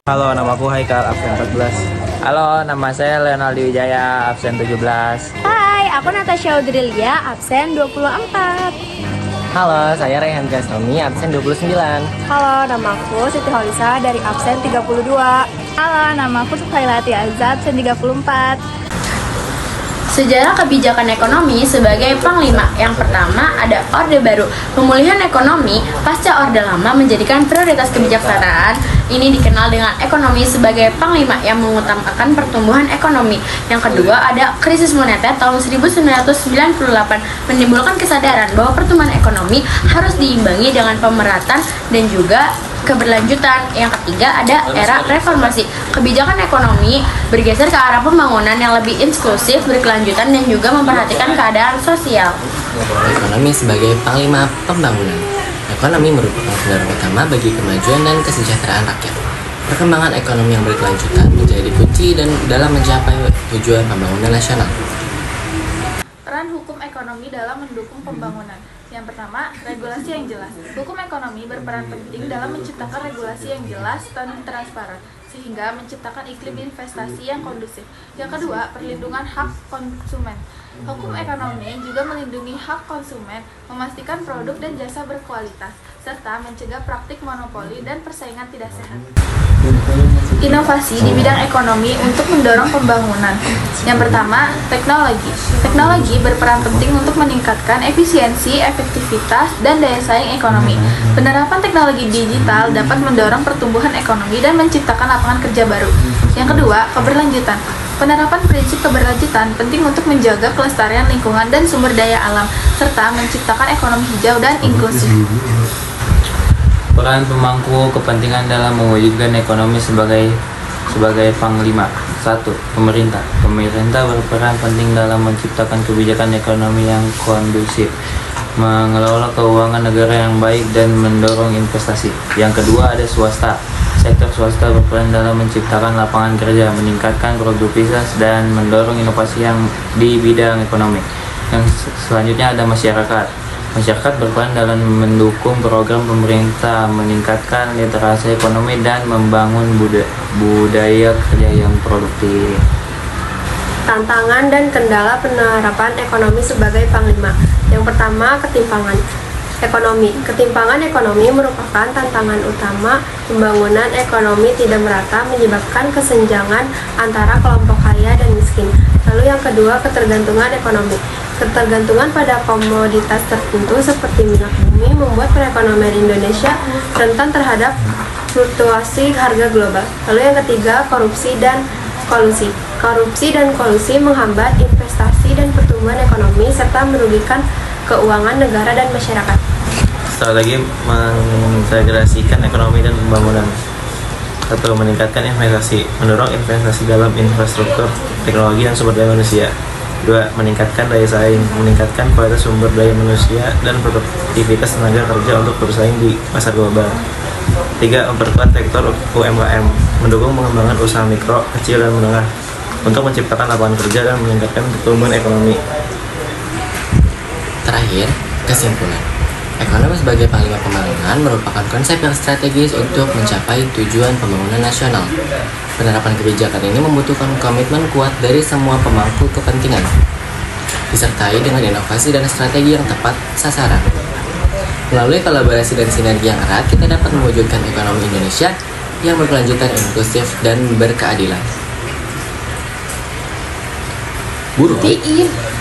Halo, nama aku Haikal, absen 14. Halo, nama saya Leonaldi Wijaya, absen 17. Hai, aku Natasha Audrilia, absen 24. Halo, saya Rehan Gasnomi, absen 29. Halo, nama aku Siti Holisa dari absen 32. Halo, nama aku Sukailati Azad, absen 34. Sejarah kebijakan ekonomi sebagai panglima. Yang pertama ada Orde Baru. Pemulihan ekonomi pasca Orde Lama menjadikan prioritas kebijaksanaan. Ini dikenal dengan ekonomi sebagai panglima yang mengutamakan pertumbuhan ekonomi. Yang kedua ada krisis moneter tahun 1998 menimbulkan kesadaran bahwa pertumbuhan ekonomi harus diimbangi dengan pemerataan dan juga keberlanjutan. Yang ketiga ada era reformasi. Kebijakan ekonomi bergeser ke arah pembangunan yang lebih inklusif, berkelanjutan dan juga memperhatikan keadaan sosial. Ekonomi sebagai panglima pembangunan. Ekonomi merupakan pendorong utama bagi kemajuan dan kesejahteraan rakyat. Perkembangan ekonomi yang berkelanjutan menjadi kunci dan dalam mencapai tujuan pembangunan nasional. Peran hukum ekonomi dalam mendukung pembangunan. Yang pertama, regulasi yang jelas. Hukum ekonomi berperan penting dalam menciptakan regulasi yang jelas dan transparan, sehingga menciptakan iklim investasi yang kondusif. Yang kedua, perlindungan hak konsumen. Hukum ekonomi juga melindungi hak konsumen, memastikan produk dan jasa berkualitas, serta mencegah praktik monopoli dan persaingan tidak sehat. Inovasi di bidang ekonomi untuk mendorong pembangunan. Yang pertama, teknologi. Teknologi berperan penting untuk meningkatkan efisiensi, efektivitas, dan daya saing ekonomi. Penerapan teknologi digital dapat mendorong pertumbuhan ekonomi dan menciptakan lapangan kerja baru. Yang kedua, keberlanjutan. Penerapan prinsip keberlanjutan penting untuk menjaga kelestarian lingkungan dan sumber daya alam, serta menciptakan ekonomi hijau dan inklusif. Peran pemangku kepentingan dalam mewujudkan ekonomi sebagai panglima. 1. Pemerintah. Pemerintah berperan penting dalam menciptakan kebijakan ekonomi yang kondusif, mengelola keuangan negara yang baik dan mendorong investasi. Yang kedua ada swasta. Sektor swasta berperan dalam menciptakan lapangan kerja, meningkatkan produktivitas dan mendorong inovasi yang di bidang ekonomi. Yang selanjutnya ada masyarakat. Masyarakat berperan dalam mendukung program pemerintah, meningkatkan literasi ekonomi dan membangun budaya kerja yang produktif. Tantangan dan kendala penerapan ekonomi sebagai panglima. Yang pertama, ketimpangan ekonomi. Ketimpangan ekonomi merupakan tantangan utama. Pembangunan ekonomi tidak merata menyebabkan kesenjangan antara kelompok kaya dan miskin. Lalu yang kedua, ketergantungan ekonomi. Ketergantungan pada komoditas tertentu seperti minyak bumi membuat perekonomian Indonesia rentan terhadap fluktuasi harga global. Lalu yang ketiga, korupsi dan kolusi. Korupsi dan kolusi menghambat investasi dan pertumbuhan ekonomi serta merugikan keuangan negara dan masyarakat. Strategi mengintegrasikan ekonomi dan pembangunan. 1. Meningkatkan investasi. Mendorong investasi dalam infrastruktur, teknologi, dan sumber daya manusia. 2. Meningkatkan daya saing. Meningkatkan kualitas sumber daya manusia dan produktivitas tenaga kerja untuk bersaing di pasar global. 3. Memperkuat sektor UMKM. Mendukung pengembangan usaha mikro, kecil, dan menengah untuk menciptakan lapangan kerja dan meningkatkan pertumbuhan ekonomi. Terakhir, kesimpulan. Ekonomi sebagai panglima pembangunan merupakan konsep yang strategis untuk mencapai tujuan pembangunan nasional. Penerapan kebijakan ini membutuhkan komitmen kuat dari semua pemangku kepentingan, disertai dengan inovasi dan strategi yang tepat sasaran. Melalui kolaborasi dan sinergi yang erat, kita dapat mewujudkan ekonomi Indonesia yang berkelanjutan, inklusif, dan berkeadilan. Buruh.